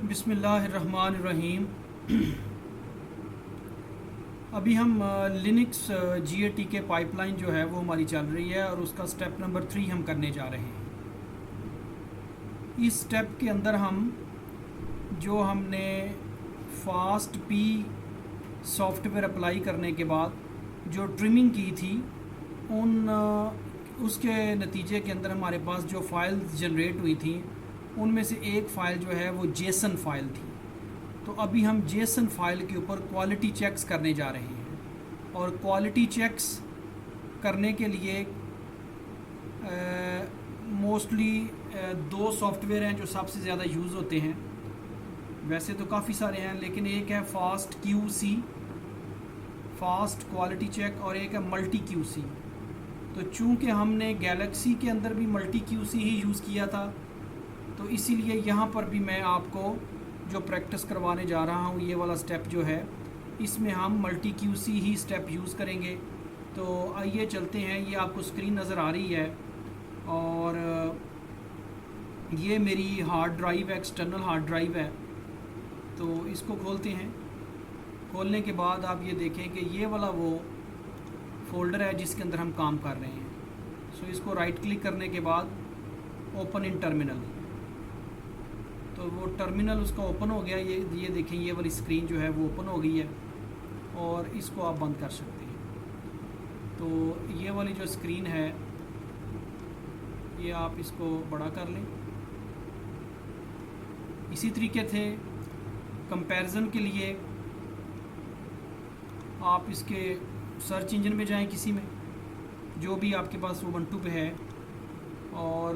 बिस्मिल्लाहिर्रहमानिर्रहीम। अभी हम लिनक्स GAT के पाइपलाइन जो है वो हमारी चल रही है और उसका स्टेप नंबर 3 हम करने जा रहे हैं। इस स्टेप के अंदर हम जो हमने फास्ट पी सॉफ्टवेयर अप्लाई करने के बाद जो ट्रिमिंग की थी उसके नतीजे के अंदर हमारे पास जो फाइल्स जनरेट हुई थी उनमें से एक फ़ाइल जो है वो जेसन फाइल थी। तो अभी हम जेसन फाइल के ऊपर क्वालिटी चेक्स करने जा रहे हैं और क्वालिटी चेक्स करने के लिए मोस्टली दो सॉफ्टवेयर हैं जो सबसे ज़्यादा यूज़ होते हैं। वैसे तो काफ़ी सारे हैं लेकिन एक है fast QC, fast quality check, और एक है मल्टी QC। तो चूँकि हमने गैलेक्सी के अंदर भी मल्टी QC ही यूज़ किया था तो इसीलिए यहाँ पर भी मैं आपको जो प्रैक्टिस करवाने जा रहा हूँ ये वाला स्टेप जो है इसमें हम मल्टी QC ही स्टेप यूज़ करेंगे। तो आइए चलते हैं। ये आपको स्क्रीन नज़र आ रही है और ये मेरी हार्ड ड्राइव है, एक्सटर्नल हार्ड ड्राइव है। तो इसको खोलते हैं। खोलने के बाद आप ये देखें कि ये वाला वो फोल्डर है जिसके अंदर हम काम कर रहे हैं। सो इसको राइट क्लिक करने के बाद ओपन इन टर्मिनल, तो वो टर्मिनल उसका ओपन हो गया। ये देखें ये वाली स्क्रीन जो है वो ओपन हो गई है और इसको आप बंद कर सकते हैं। तो ये वाली जो स्क्रीन है ये आप इसको बड़ा कर लें। इसी तरीके से कंपैरिजन के लिए आप इसके सर्च इंजन में जाएं, किसी में जो भी आपके पास उबंटू पे है, और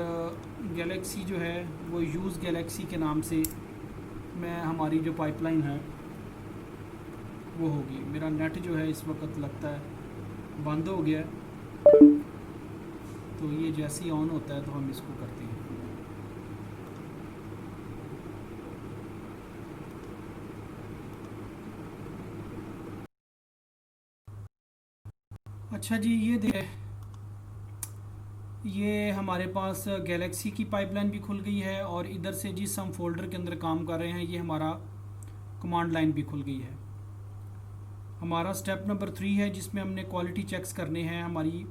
गैलेक्सी जो है वो यूज़ गैलेक्सी के नाम से मैं हमारी जो पाइपलाइन है वो होगी। मेरा नेट जो है इस वक्त लगता है बंद हो गया है, तो ये जैसे ही ऑन होता है तो हम इसको करते हैं। अच्छा जी, ये हमारे पास गैलेक्सी की पाइपलाइन भी खुल गई है और इधर से जिस हम फोल्डर के अंदर काम कर रहे हैं ये हमारा कमांड लाइन भी खुल गई है। हमारा स्टेप नंबर 3 है जिसमें हमने क्वालिटी चेक्स करने हैं हमारी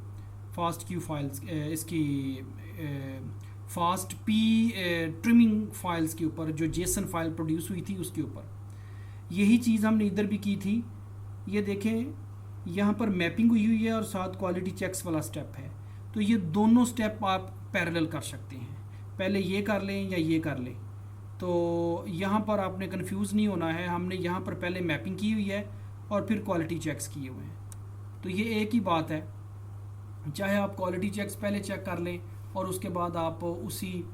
फास्ट क्यू फाइल्स, इसकी फास्ट पी ट्रिमिंग फाइल्स के ऊपर, जो जेसन फाइल प्रोड्यूस हुई थी उसके ऊपर। यही चीज़ हमने इधर भी की थी। ये देखें यहाँ पर मैपिंग हुई है और साथ क्वालिटी चेक्स वाला स्टेप है। तो ये दोनों स्टेप आप पैरेलल कर सकते हैं, पहले ये कर लें या ये कर लें। तो यहाँ पर आपने कंफ्यूज नहीं होना है। हमने यहाँ पर पहले मैपिंग की हुई है और फिर क्वालिटी चेक्स किए हुए हैं। तो ये एक ही बात है, चाहे आप क्वालिटी चेक्स पहले चेक कर लें और उसके बाद आप उसी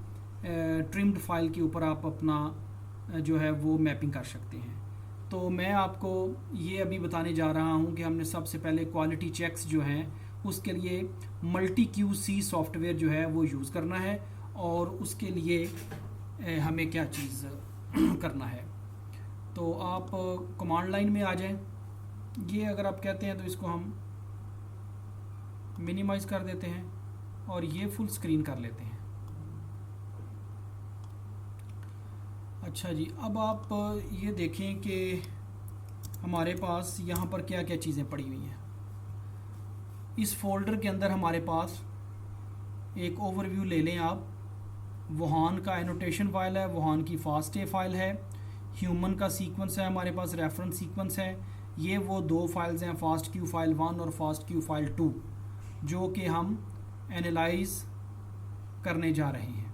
ट्रिम्ड फाइल के ऊपर आप अपना जो है वो मैपिंग कर सकते हैं। तो मैं आपको ये अभी बताने जा रहा हूँ कि हमने सबसे पहले क्वालिटी चेक्स जो हैं उसके लिए मल्टी QC सॉफ्टवेयर जो है वो यूज़ करना है और उसके लिए हमें क्या चीज़ करना है। तो आप कमांड लाइन में आ जाएं। ये अगर आप कहते हैं तो इसको हम मिनिमाइज़ कर देते हैं और ये फुल स्क्रीन कर लेते हैं। अच्छा जी, अब आप ये देखें कि हमारे पास यहाँ पर क्या क्या चीज़ें पड़ी हुई हैं। इस फोल्डर के अंदर हमारे पास एक ओवरव्यू ले लें आप। वुहान का एनोटेशन फाइल है, वुहान की फास्ट ए फाइल है, ह्यूमन का सीक्वेंस है, हमारे पास रेफरेंस सीक्वेंस है। ये वो दो फाइल्स हैं, फास्ट क्यू फाइल 1 और फास्ट क्यू फाइल 2, जो कि हम एनालाइज करने जा रहे हैं।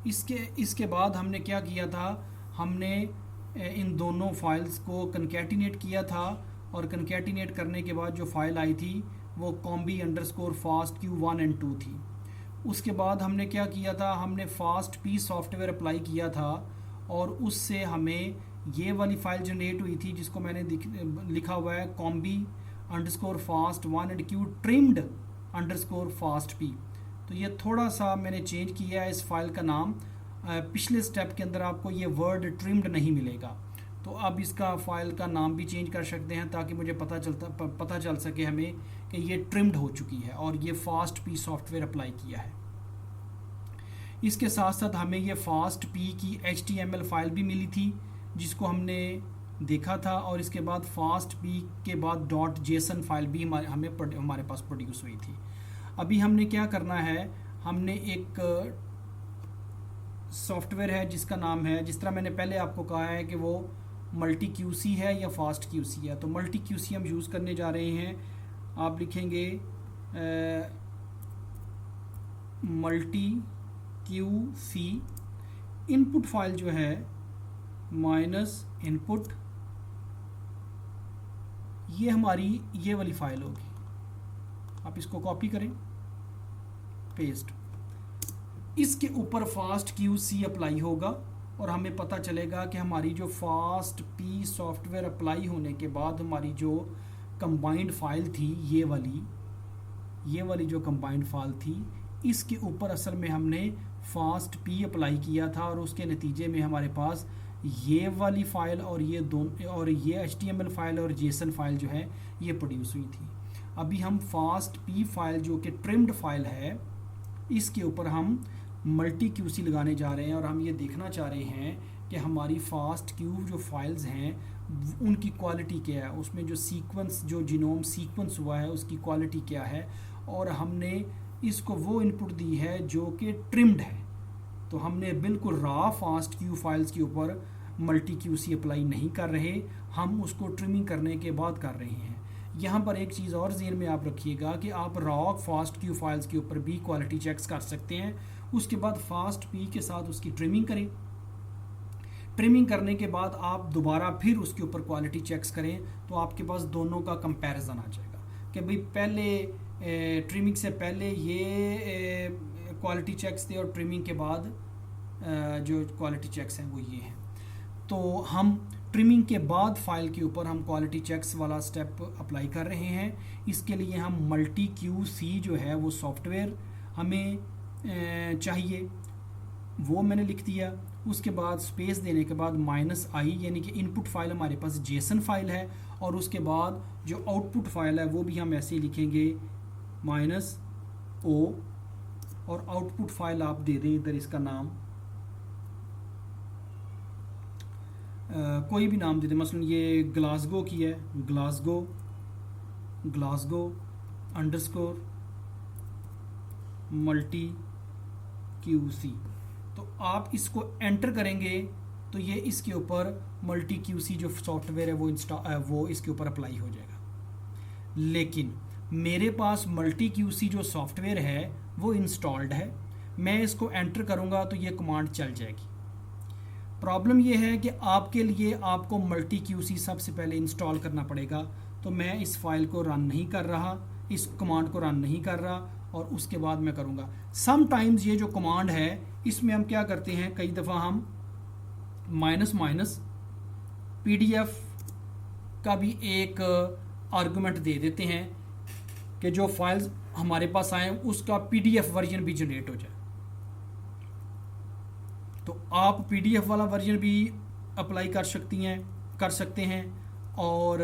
इसके बाद हमने क्या किया था, हमने इन दोनों फाइल्स को कंकैटिनेट किया था और कंकैटिनेट करने के बाद जो फाइल आई थी वो combi_fast_q1 and 2 थी। उसके बाद हमने क्या किया था, हमने फास्ट पी सॉफ्टवेयर अप्लाई किया था और उससे हमें ये वाली फाइल जनरेट हुई थी जिसको मैंने लिखा हुआ है combi_fast1 and q trimmed_fast p। तो ये थोड़ा सा मैंने चेंज किया है इस फाइल का नाम। पिछले स्टेप के अंदर आपको ये वर्ड ट्रिम्ड नहीं मिलेगा, तो अब इसका फ़ाइल का नाम भी चेंज कर सकते हैं ताकि मुझे पता चल सके हमें कि ये ट्रिम्ड हो चुकी है और ये फास्ट पी सॉफ्टवेयर अप्लाई किया है। इसके साथ साथ हमें ये फास्ट पी की HTML फाइल भी मिली थी जिसको हमने देखा था, और इसके बाद फास्ट पी के बाद .json फाइल भी हमारे पास प्रोड्यूस हुई थी। अभी हमने क्या करना है, हमने एक सॉफ्टवेयर है जिसका नाम है, जिस तरह मैंने पहले आपको कहा है कि वो मल्टी QC है या फास्ट QC है, तो मल्टी QC हम यूज़ करने जा रहे हैं। आप लिखेंगे मल्टी QC, इनपुट फाइल जो है माइनस इनपुट, ये हमारी ये वाली फाइल होगी। आप इसको कॉपी करें, पेस्ट, इसके ऊपर फास्ट QC अप्लाई होगा और हमें पता चलेगा कि हमारी जो फास्ट पी सॉफ्टवेयर अप्लाई होने के बाद हमारी जो कंबाइंड फाइल थी, ये वाली जो कंबाइंड फाइल थी, इसके ऊपर असल में हमने फास्ट पी अप्लाई किया था और उसके नतीजे में हमारे पास ये वाली फ़ाइल और ये HTML फाइल और JSON फाइल जो है ये प्रोड्यूस हुई थी। अभी हम फास्ट पी फाइल जो कि ट्रिम्ड फाइल है, इसके ऊपर हम मल्टी QC लगाने जा रहे हैं और हम ये देखना चाह रहे हैं कि हमारी फास्ट क्यू जो फाइल्स हैं उनकी क्वालिटी क्या है, उसमें जो सीक्वेंस, जो जीनोम सीक्वेंस हुआ है उसकी क्वालिटी क्या है, और हमने इसको वो इनपुट दी है जो कि ट्रिम्ड है। तो हमने बिल्कुल रॉ फास्ट क्यू फाइल्स के ऊपर मल्टी QC अप्लाई नहीं कर रहे, हम उसको ट्रिमिंग करने के बाद कर रहे हैं। यहाँ पर एक चीज़ और ज़हन में आप रखिएगा कि आप रॉ फास्ट क्यू फाइल्स के ऊपर भी क्वालिटी चेक्स कर सकते हैं, उसके बाद फास्ट पी के साथ उसकी ट्रिमिंग करें। ट्रिमिंग करने के बाद आप दोबारा फिर उसके ऊपर क्वालिटी चेक्स करें, तो आपके पास दोनों का कंपैरिजन आ जाएगा कि भाई पहले ट्रिमिंग से पहले ये क्वालिटी चेक्स थे और ट्रिमिंग के बाद जो क्वालिटी चेक्स हैं वो ये हैं। तो हम ट्रिमिंग के बाद फाइल के ऊपर हम क्वालिटी चेक्स वाला स्टेप अप्लाई कर रहे हैं। इसके लिए हम मल्टी QC जो है वो सॉफ्टवेयर हमें चाहिए, वो मैंने लिख दिया। उसके बाद स्पेस देने के बाद -i, यानी कि इनपुट फाइल हमारे पास JSON फाइल है, और उसके बाद जो आउटपुट फाइल है वो भी हम ऐसे ही लिखेंगे -o, और आउटपुट फाइल आप दे दें इधर इसका नाम कोई भी नाम दे दें, मसलन ये ग्लासगो की है, ग्लासगो अंडरस्कोर मल्टी QC। तो आप इसको एंटर करेंगे तो ये इसके ऊपर मल्टी QC जो सॉफ्टवेयर है वो इसके ऊपर अप्लाई हो जाएगा। लेकिन मेरे पास मल्टी QC जो सॉफ्टवेयर है वो इंस्टॉल्ड है, मैं इसको एंटर करूँगा तो ये कमांड चल जाएगी। प्रॉब्लम ये है कि आपके लिए आपको मल्टी QC सबसे पहले इंस्टॉल करना पड़ेगा, तो मैं इस फाइल को रन नहीं कर रहा, इस कमांड को रन नहीं कर रहा, और उसके बाद मैं करूँगा। समटाइम्स ये जो कमांड है इसमें हम क्या करते हैं, कई दफ़ा हम -PDF का भी एक आर्गुमेंट दे देते हैं कि जो फाइल्स हमारे पास आए उसका PDF वर्जन भी जनरेट हो जाए। तो आप PDF वाला वर्जन भी अप्लाई कर सकते हैं और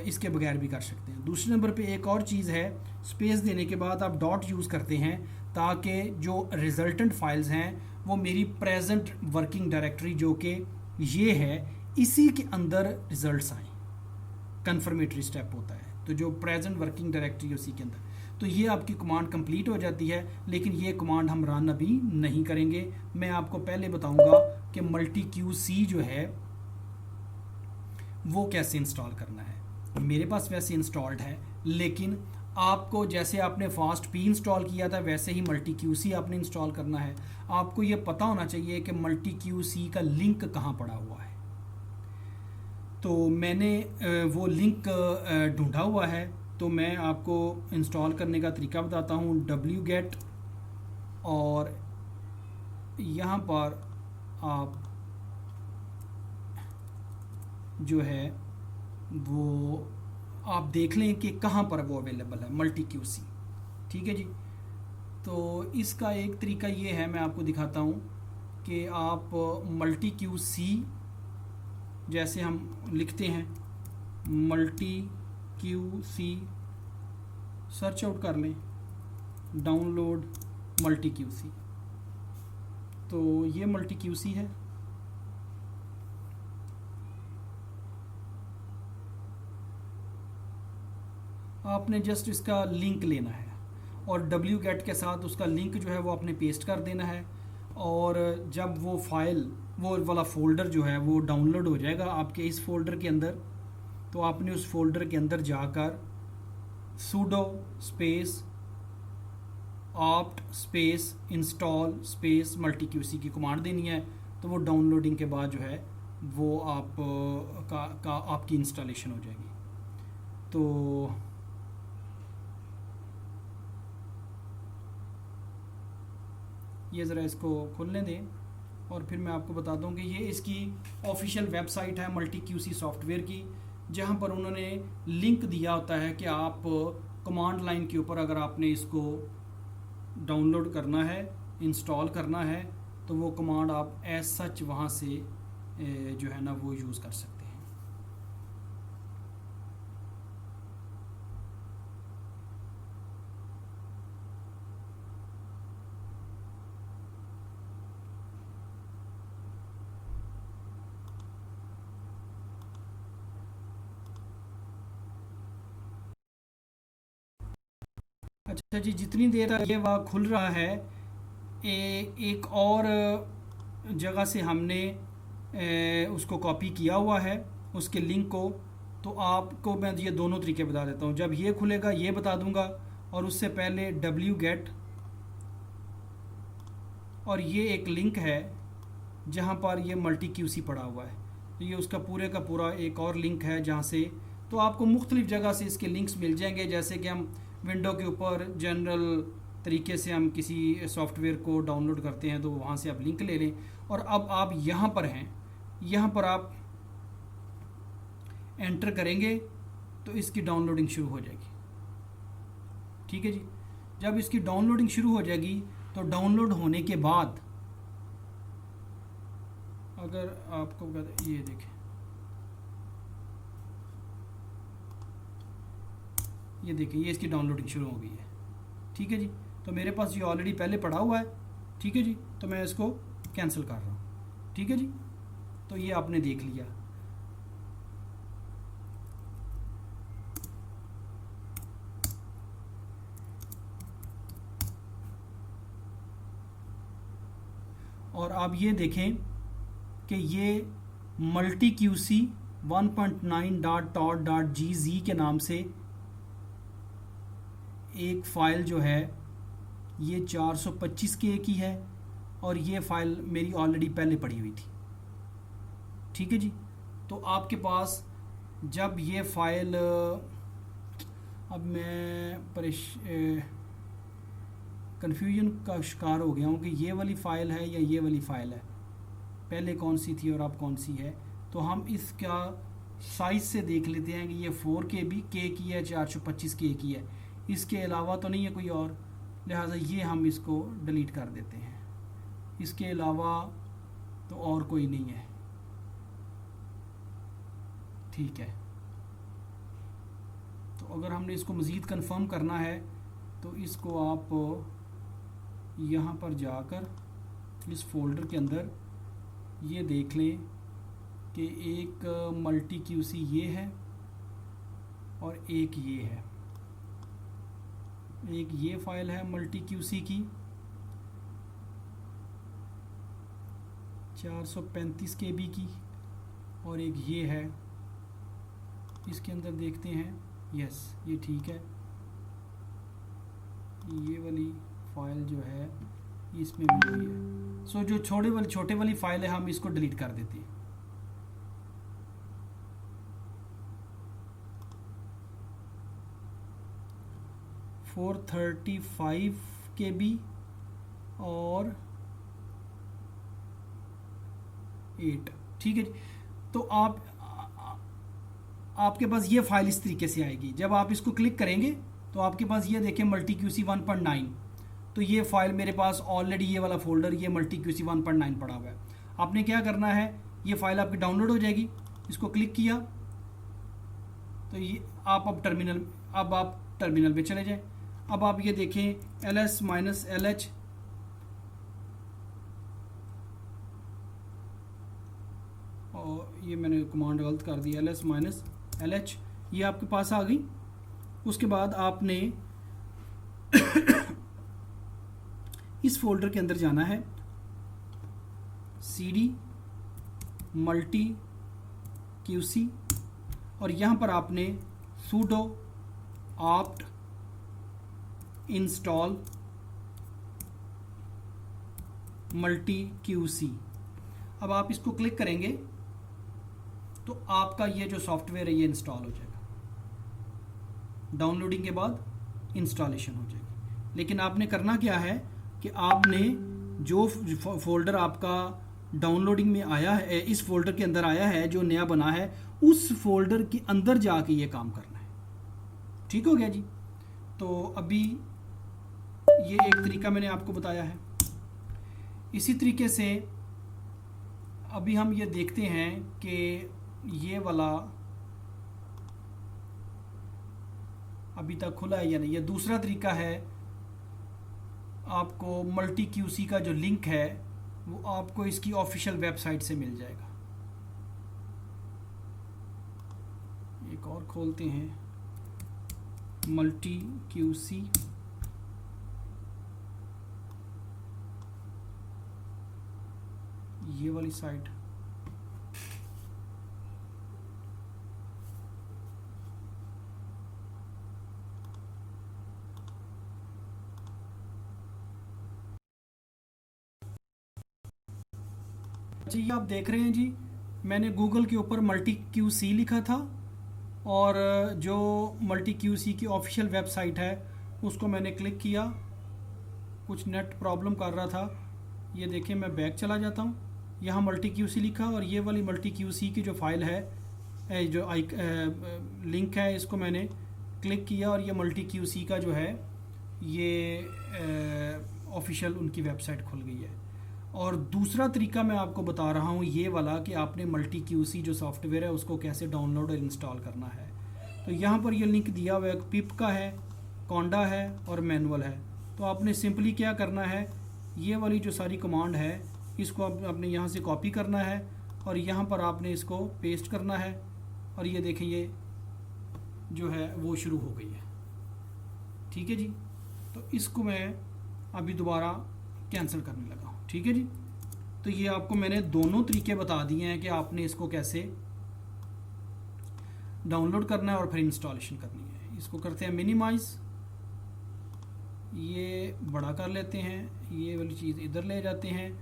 इसके बगैर भी कर सकते हैं। दूसरे नंबर पे एक और चीज़ है, स्पेस देने के बाद आप डॉट यूज़ करते हैं ताकि जो रिजल्टेंट फाइल्स हैं वो मेरी प्रेजेंट वर्किंग डायरेक्टरी जो कि ये है, इसी के अंदर रिजल्ट्स आए। कन्फर्मेटरी स्टेप होता है, तो जो प्रेजेंट वर्किंग डायरेक्टरी उसी के अंदर, तो ये आपकी कमांड कंप्लीट हो जाती है। लेकिन ये कमांड हम रन अभी नहीं करेंगे, मैं आपको पहले बताऊंगा कि मल्टी QC जो है वो कैसे इंस्टॉल करना है। मेरे पास वैसे इंस्टॉल्ड है, लेकिन आपको जैसे आपने फास्ट पी इंस्टॉल किया था वैसे ही मल्टी QC आपने इंस्टॉल करना है। आपको ये पता होना चाहिए कि मल्टी QC का लिंक कहाँ पड़ा हुआ है। तो मैंने वो लिंक ढूंढा हुआ है, तो मैं आपको इंस्टॉल करने का तरीका बताता हूँ। wget, और यहाँ पर आप जो है वो आप देख लें कि कहाँ पर वो अवेलेबल है मल्टी QC। ठीक है जी। तो इसका एक तरीका ये है, मैं आपको दिखाता हूँ कि आप मल्टी QC जैसे हम लिखते हैं मल्टी QC, सर्च आउट कर लें, डाउनलोड मल्टी QC, तो ये मल्टी क्यूसी है। आपने जस्ट इसका लिंक लेना है और wget के साथ उसका लिंक जो है वो आपने पेस्ट कर देना है। और जब वो फाइल, वो वाला फ़ोल्डर जो है वो डाउनलोड हो जाएगा आपके इस फोल्डर के अंदर, तो आपने उस फोल्डर के अंदर जाकर sudo space opt space install space multi QC की कमांड देनी है। तो वो डाउनलोडिंग के बाद जो है वो आपकी इंस्टॉलेशन हो जाएगी। तो ये ज़रा इसको खोलने दें और फिर मैं आपको बता दूं कि ये इसकी ऑफिशियल वेबसाइट है मल्टी क्यूसी सॉफ्टवेयर की, जहां पर उन्होंने लिंक दिया होता है कि आप कमांड लाइन के ऊपर अगर आपने इसको डाउनलोड करना है, इंस्टॉल करना है, तो वो कमांड आप एज सच वहाँ से जो है ना वो यूज़ कर सकते हैं। अच्छा जी, जितनी देर तक ये वहाँ खुल रहा है, एक और जगह से हमने उसको कॉपी किया हुआ है उसके लिंक को। तो आपको मैं ये दोनों तरीके बता देता हूँ। जब ये खुलेगा ये बता दूंगा, और उससे पहले wget, और ये एक लिंक है जहाँ पर ये मल्टी क्यूसी पड़ा हुआ है। तो ये उसका पूरे का पूरा एक और लिंक है जहाँ से, तो आपको मुख्तलिफ़ जगह से इसके लिंक्स मिल जाएंगे। जैसे कि हम विंडो के ऊपर जनरल तरीके से हम किसी सॉफ्टवेयर को डाउनलोड करते हैं तो वहाँ से आप लिंक ले लें। और अब आप यहाँ पर हैं, यहाँ पर आप एंटर करेंगे तो इसकी डाउनलोडिंग शुरू हो जाएगी। ठीक है जी। जब इसकी डाउनलोडिंग शुरू हो जाएगी तो डाउनलोड होने के बाद अगर आपको ये देखें, ये देखें, ये इसकी डाउनलोडिंग शुरू हो गई है। ठीक है जी। तो मेरे पास ये ऑलरेडी पहले पड़ा हुआ है। ठीक है जी। तो मैं इसको कैंसिल कर रहा हूँ। ठीक है जी। तो ये आपने देख लिया। और आप ये देखें कि ये मल्टी क्यूसी 1.9.gz के नाम से एक फ़ाइल जो है ये 425 के की है, और ये फ़ाइल मेरी ऑलरेडी पहले पड़ी हुई थी। ठीक है जी। तो आपके पास जब ये फ़ाइल, अब मैं कन्फ्यूजन का शिकार हो गया हूँ कि ये वाली फ़ाइल है या ये वाली फ़ाइल है, पहले कौन सी थी और अब कौन सी है। तो हम इसका साइज़ से देख लेते हैं कि ये 4 के की है, 425 के की है, इसके अलावा तो नहीं है कोई और, लिहाजा ये हम इसको डिलीट कर देते हैं। इसके अलावा तो और कोई नहीं है। ठीक है। तो अगर हमने इसको मज़ीद कंफर्म करना है तो इसको आप यहाँ पर जाकर इस फोल्डर के अंदर ये देख लें कि एक मल्टी क्यूसी ये है और एक ये है। एक ये फाइल है मल्टी क्यूसी की 435 KB की, और एक ये है। इसके अंदर देखते हैं, यस ये ठीक है। ये वाली फ़ाइल जो है इसमें भी वही है। सो जो छोटे वाली फ़ाइल है हम इसको डिलीट कर देते हैं। फोर 35 KB और 8। ठीक है। तो आपके पास ये फाइल इस तरीके से आएगी। जब आप इसको क्लिक करेंगे तो आपके पास ये देखें मल्टी क्यूसी 1.9। तो ये फाइल मेरे पास ऑलरेडी, ये वाला फोल्डर, ये मल्टी क्यूसी 1.9 पड़ा हुआ है। आपने क्या करना है, ये फाइल आपकी डाउनलोड हो जाएगी। इसको क्लिक किया तो ये आप टर्मिनल पे चले जाएं। अब आप ये देखें ls-lh और ये मैंने कमांड गलत कर दी, ls माइनस LH, ये आपके पास आ गई। उसके बाद आपने इस फोल्डर के अंदर जाना है, cd मल्टी QC, और यहाँ पर आपने sudo apt install multi QC। अब आप इसको क्लिक करेंगे तो आपका ये जो सॉफ्टवेयर है ये इंस्टॉल हो जाएगा। डाउनलोडिंग के बाद इंस्टॉलेशन हो जाएगी। लेकिन आपने करना क्या है कि आपने जो फोल्डर आपका डाउनलोडिंग में आया है, इस फोल्डर के अंदर आया है जो नया बना है, उस फोल्डर के अंदर जाके ये काम करना है। ठीक हो गया जी। तो अभी ये एक तरीका मैंने आपको बताया है। इसी तरीके से अभी हम ये देखते हैं कि ये वाला अभी तक खुला है या नहीं। ये दूसरा तरीका है, आपको मल्टी QC का जो लिंक है वो आपको इसकी ऑफिशियल वेबसाइट से मिल जाएगा। एक और खोलते हैं, मल्टी QC, ये वाली साइट। जी ये आप देख रहे हैं जी, मैंने गूगल के ऊपर मल्टी QC लिखा था और जो मल्टी QC की ऑफिशियल वेबसाइट है उसको मैंने क्लिक किया। कुछ नेट प्रॉब्लम कर रहा था, ये देखिए मैं बैक चला जाता हूँ, यहाँ मल्टी QC लिखा और ये वाली मल्टी QC की जो फाइल है, जो लिंक है, इसको मैंने क्लिक किया और ये मल्टी QC का जो है ये ऑफिशियल उनकी वेबसाइट खुल गई है। और दूसरा तरीका मैं आपको बता रहा हूँ ये वाला, कि आपने मल्टी QC जो सॉफ्टवेयर है उसको कैसे डाउनलोड और इंस्टॉल करना है। तो यहाँ पर ये लिंक दिया हुआ है, पिप का है, कॉन्डा है और मैनुअल है। तो आपने सिंपली क्या करना है, ये वाली जो सारी कमांड है इसको आपने यहाँ से कॉपी करना है और यहाँ पर आपने इसको पेस्ट करना है और ये देखें ये जो है वो शुरू हो गई है। ठीक है जी। तो इसको मैं अभी दोबारा कैंसिल करने लगा हूँ। ठीक है जी। तो ये आपको मैंने दोनों तरीके बता दिए हैं कि आपने इसको कैसे डाउनलोड करना है और फिर इंस्टॉलेशन करनी है। इसको करते हैं मिनिमाइज, ये बड़ा कर लेते हैं, ये वाली चीज़ इधर ले जाते हैं।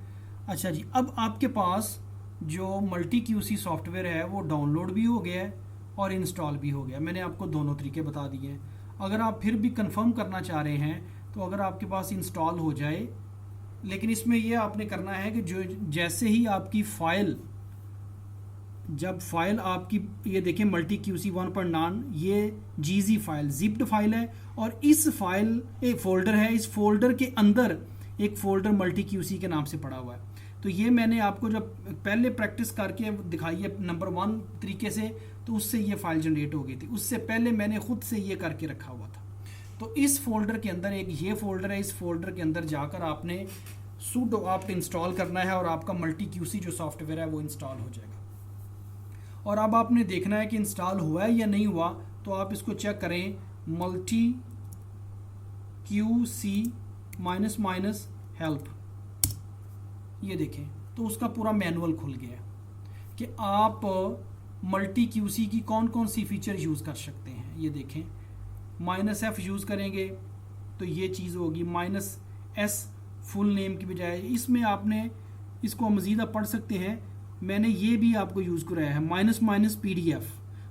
अच्छा जी, अब आपके पास जो मल्टी QC सॉफ्टवेयर है वो डाउनलोड भी हो गया है और इंस्टॉल भी हो गया। मैंने आपको दोनों तरीके बता दिए हैं। अगर आप फिर भी कंफर्म करना चाह रहे हैं तो अगर आपके पास इंस्टॉल हो जाए, लेकिन इसमें ये आपने करना है कि जो जैसे ही आपकी फ़ाइल, जब फाइल आपकी, ये देखें मल्टी QC 1.9, ये GZ फाइल जिप्ड फाइल है और इस फाइल एक फ़ोल्डर है, इस फोल्डर के अंदर एक फ़ोल्डर मल्टी QC के नाम से पड़ा हुआ है। तो ये मैंने आपको जब पहले प्रैक्टिस करके दिखाई है नंबर 1 तरीके से, तो उससे ये फाइल जनरेट हो गई थी। उससे पहले मैंने खुद से ये करके रखा हुआ था। तो इस फोल्डर के अंदर एक ये फोल्डर है, इस फोल्डर के अंदर जाकर आपने sudo apt इंस्टॉल करना है और आपका मल्टी QC जो सॉफ्टवेयर है वो इंस्टॉल हो जाएगा। और अब आपने देखना है कि इंस्टॉल हुआ है या नहीं हुआ, तो आप इसको चेक करें, मल्टी QC -- हेल्प, ये देखें तो उसका पूरा मैनुअल खुल गया है कि आप मल्टी QC की कौन कौन सी फीचर यूज़ कर सकते हैं। ये देखें -F यूज़ करेंगे तो ये चीज़ होगी, -S फुल नेम की बजाय। इसमें आपने इसको मज़ीद आप पढ़ सकते हैं, मैंने ये भी आपको यूज़ कराया है -PDF।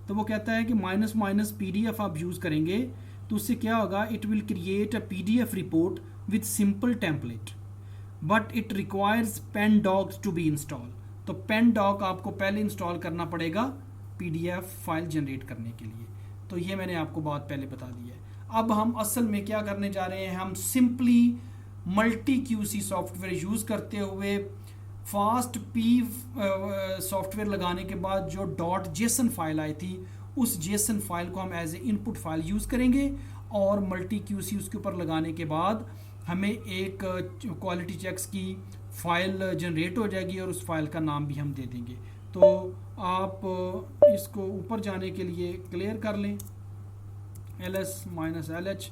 तो वो कहता है कि -PDF आप यूज़ करेंगे तो उससे क्या होगा, it will create a PDF report with simple template but it requires PanDocs to be install. तो PanDoc आपको पहले इंस्टॉल करना पड़ेगा PDF फाइल जनरेट करने के लिए। तो ये मैंने आपको बात पहले बता दी है। अब हम असल में क्या करने जा रहे हैं, हम simply multi QC software use करते हुए फास्ट पी सॉफ्टवेयर लगाने के बाद जो .json फाइल आई थी, उस JSON फाइल को हम as a input file use करेंगे और मल्टी QC उसके ऊपर लगाने के बाद हमें एक क्वालिटी चेक्स की फ़ाइल जनरेट हो जाएगी और उस फाइल का नाम भी हम दे देंगे। तो आप इसको ऊपर जाने के लिए क्लियर कर लें, ls-lh,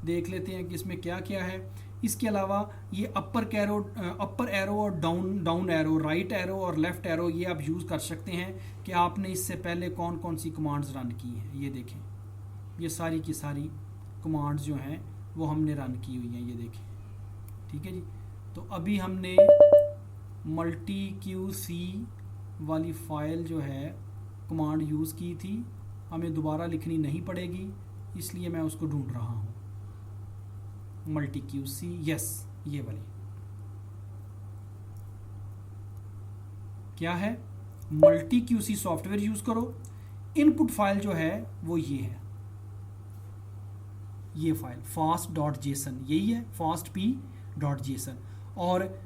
देख लेते हैं कि इसमें क्या क्या है। इसके अलावा ये अपर एरो और डाउन एरो, राइट एरो और लेफ़्ट एरो, ये आप यूज़ कर सकते हैं कि आपने इससे पहले कौन कौन सी कमांड्स रन की हैं। ये देखें, ये सारी की सारी कमांड्स जो हैं वो हमने रन की हुई हैं, ये देखें, ठीक है जी। तो अभी हमने मल्टी क्यू सी वाली फ़ाइल जो है कमांड यूज़ की थी, हमें दोबारा लिखनी नहीं पड़ेगी, इसलिए मैं उसको ढूंढ रहा हूँ। मल्टी क्यू सी, यस, ये वाली क्या है, multi Q C software use करो। इनपुट फाइल जो है वो ये है, ये फाइल fast.json, यही है fastp.json। और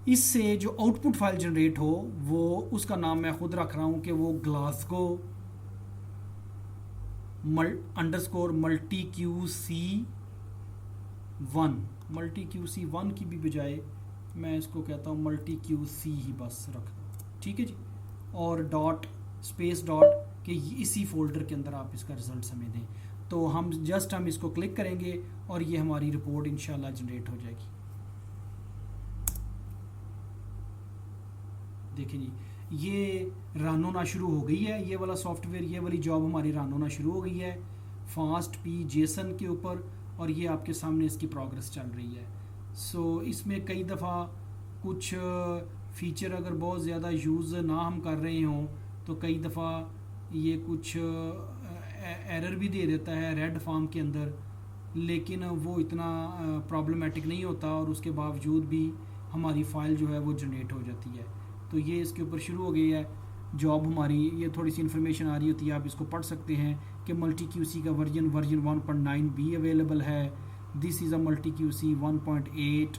इससे जो आउटपुट फाइल जनरेट हो वो, उसका नाम मैं खुद रख रहा हूँ कि वो ग्लासगो _multiqc1, multiqc1 की भी बजाय मैं इसको कहता हूँ multiqc ही बस रख दो, ठीक है जी। और डॉट स्पेस डॉट के इसी फोल्डर के अंदर आप इसका रिजल्ट हमें दें। तो हम इसको क्लिक करेंगे और ये हमारी रिपोर्ट इंशाल्लाह जनरेट हो जाएगी। देखिए जी, ये रन होना शुरू हो गई है, ये वाला सॉफ्टवेयर, ये वाली जॉब हमारी रन होना शुरू हो गई है fastp.json के ऊपर, और ये आपके सामने इसकी प्रोग्रेस चल रही है। सो इसमें कई दफ़ा कुछ फीचर अगर बहुत ज़्यादा यूज़ ना हम कर रहे हों तो कई दफ़ा ये कुछ एरर भी दे देता है रेड फॉर्म के अंदर, लेकिन वो इतना प्रॉब्लमेटिक नहीं होता और उसके बावजूद भी हमारी फ़ाइल जो है वो जनरेट हो जाती है। तो ये इसके ऊपर शुरू हो गई है जॉब हमारी। ये थोड़ी सी इन्फॉर्मेशन आ रही होती है, आप इसको पढ़ सकते हैं कि मल्टी क्यूसी का वर्जन 1.9 भी अवेलेबल है। This is a multi QC 1.8,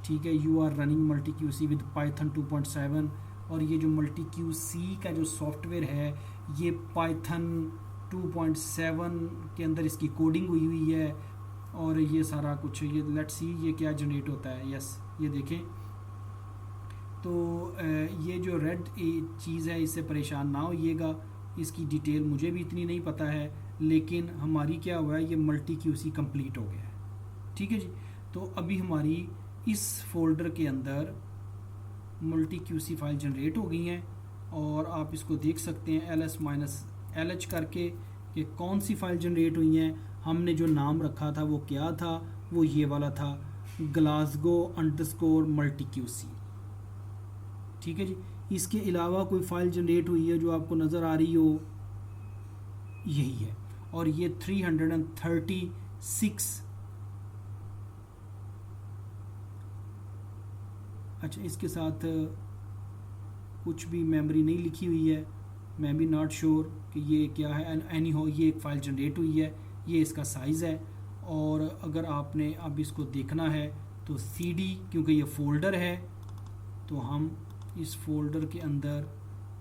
ठीक है। You are running multi QC with Python 2.7। और ये जो मल्टी क्यूसी का जो सॉफ्टवेयर है ये पाइथन 2.7 के अंदर इसकी कोडिंग हुई है और ये सारा कुछ, ये लेट्स सी ये क्या जनरेट होता है। यस, ये देखें, तो ये जो रेड चीज़ है इससे परेशान ना होइएगा, इसकी डिटेल मुझे भी इतनी नहीं पता है, लेकिन हमारी क्या हुआ है, ये मल्टी क्यूसी कंप्लीट हो गया है, ठीक है जी। तो अभी हमारी इस फोल्डर के अंदर मल्टी क्यूसी फाइल जनरेट हो गई हैं और आप इसको देख सकते हैं ls-lh करके कि कौन सी फाइल जनरेट हुई हैं। हमने जो नाम रखा था वो क्या था, वो ये वाला था, glasgow_multiqc, ठीक है जी। इसके अलावा कोई फ़ाइल जनरेट हुई है जो आपको नज़र आ रही हो, यही है। और ये 336, अच्छा, इसके साथ कुछ भी मेमोरी नहीं लिखी हुई है, मैं भी नॉट श्योर कि ये क्या है। एनी हो, ये एक फ़ाइल जनरेट हुई है, ये इसका साइज़ है। और अगर आपने अब इसको देखना है तो cd, क्योंकि ये फ़ोल्डर है तो हम इस फोल्डर के अंदर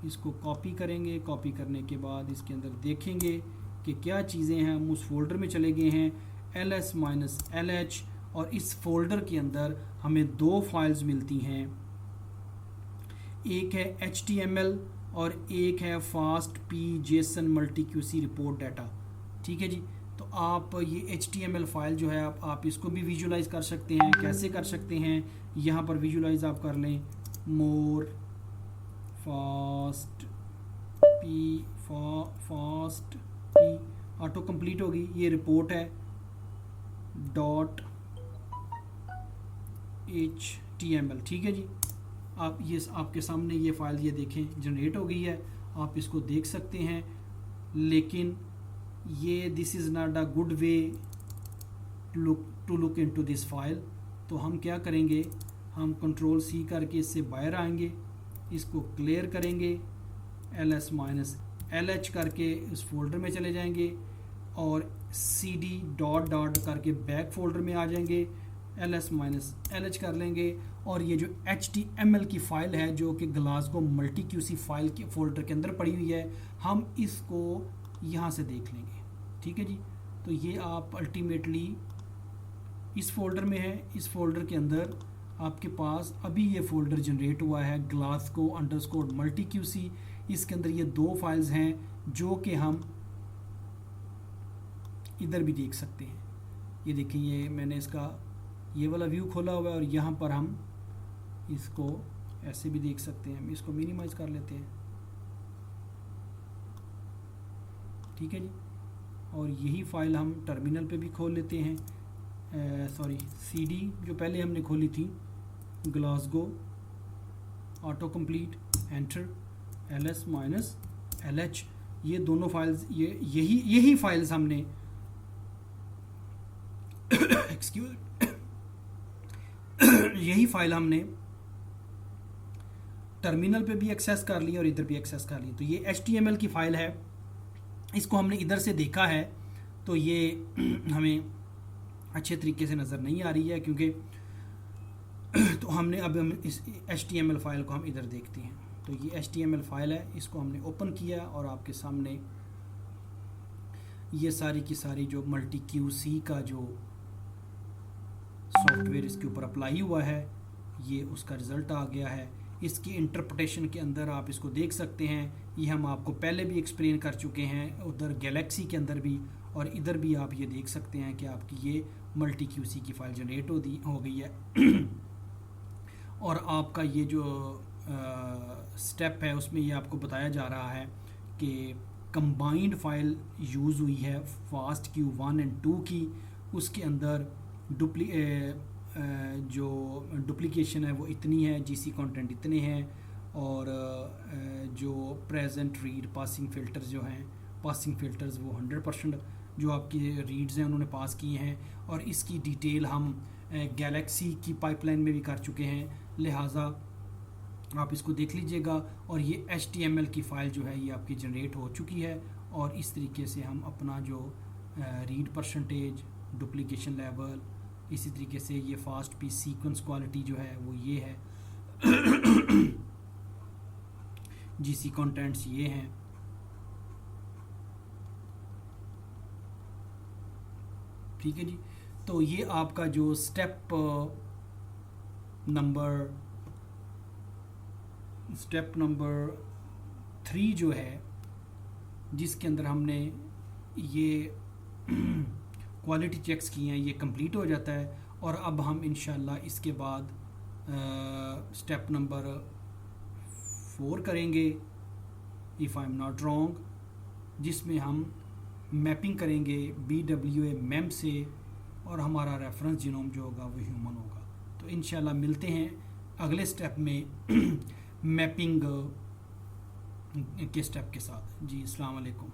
इसको कॉपी करेंगे। कॉपी करने के बाद इसके अंदर देखेंगे कि क्या चीज़ें हैं। हम उस फोल्डर में चले गए हैं ls-lh, और इस फोल्डर के अंदर हमें दो फाइल्स मिलती हैं, एक है html और एक है fastp.json multiqc रिपोर्ट डाटा, ठीक है जी। तो आप ये html फाइल जो है आप इसको भी विजुलाइज कर सकते हैं। कैसे कर सकते हैं, यहाँ पर विजुलाइज आप कर लें, मोर फास्ट पी ऑटो कंप्लीट होगी, ये रिपोर्ट है .html, ठीक है जी। आप ये आपके सामने ये फाइल ये देखें जनरेट हो गई है, आप इसको देख सकते हैं। लेकिन ये this is not a good way to look into this file. तो हम क्या करेंगे, हम Ctrl+C करके इससे बाहर आएंगे, इसको क्लियर करेंगे, ls-lh करके इस फोल्डर में चले जाएंगे और cd डॉट करके बैक फोल्डर में आ जाएंगे, ls-lh कर लेंगे और ये जो html की फ़ाइल है जो कि ग्लासगो multiqc फाइल के फोल्डर के अंदर पड़ी हुई है, हम इसको यहाँ से देख लेंगे, ठीक है जी। तो ये आप अल्टीमेटली इस फोल्डर में है, इस फोल्डर के अंदर आपके पास अभी ये फ़ोल्डर जनरेट हुआ है glasgow_multiqc। इसके अंदर ये 2 फाइल्स हैं जो कि हम इधर भी देख सकते हैं। ये देखें, ये मैंने इसका ये वाला व्यू खोला हुआ है और यहाँ पर हम इसको ऐसे भी देख सकते हैं। हम इसको मिनिमाइज़ कर लेते हैं, ठीक है जी। और यही फाइल हम टर्मिनल पे भी खोल लेते हैं, सॉरी CD जो पहले हमने खोली थी, Glasgow auto complete enter ls-lh, ये दोनों फाइल्स यही फाइल्स हमने एक्सक्यूज यही फाइल हमने टर्मिनल पे भी एक्सेस कर ली और इधर भी एक्सेस कर ली। तो ये HTML की फ़ाइल है, इसको हमने इधर से देखा है तो ये हमें अच्छे तरीके से नज़र नहीं आ रही है, क्योंकि तो हम इस HTML फाइल को हम इधर देखते हैं। तो ये HTML फाइल है, इसको हमने ओपन किया और आपके सामने ये सारी की सारी जो MultiQC का जो सॉफ्टवेयर इसके ऊपर अप्लाई हुआ है, ये उसका रिज़ल्ट आ गया है। इसकी इंटरप्रिटेशन के अंदर आप इसको देख सकते हैं, ये हम आपको पहले भी एक्सप्लेन कर चुके हैं, उधर गैलेक्सी के अंदर भी और इधर भी आप ये देख सकते हैं कि आपकी ये MultiQC की फ़ाइल जनरेट हो गई है। और आपका ये जो स्टेप है उसमें ये आपको बताया जा रहा है कि कंबाइंड फ़ाइल यूज़ हुई है FastQ 1 और 2 की। उसके अंदर जो डुप्लीकेशन है वो इतनी है, GC कंटेंट इतने हैं, और जो प्रेजेंट रीड पासिंग फ़िल्टर्स जो हैं, पासिंग फ़िल्टर्स वो 100% जो आपकी रीड्स हैं उन्होंने पास किए हैं। और इसकी डिटेल हम गैलेक्सी की पाइपलाइन में भी कर चुके हैं, लिहाजा आप इसको देख लीजिएगा। और ये HTML की फ़ाइल जो है ये आपकी जनरेट हो चुकी है। और इस तरीके से हम अपना जो रीड परसेंटेज, डुप्लीकेशन लेवल, इसी तरीके से ये फास्ट पी सीक्वेंस क्वालिटी जो है वो ये है, GC कंटेंट्स ये हैं, ठीक है जी। तो ये आपका जो स्टेप नंबर 3 जो है, जिसके अंदर हमने ये क्वालिटी चेक्स किए हैं, ये कंप्लीट हो जाता है। और अब हम इंशाल्लाह इसके बाद स्टेप नंबर 4 करेंगे, if I am not wrong, जिसमें हम मैपिंग करेंगे BWA MEM से, और हमारा रेफरेंस जीनोम जो होगा वो ह्यूमन होगा। तो इंशाल्लाह मिलते हैं अगले स्टेप में मैपिंग के स्टेप के साथ। जी, अस्सलाम वालेकुम।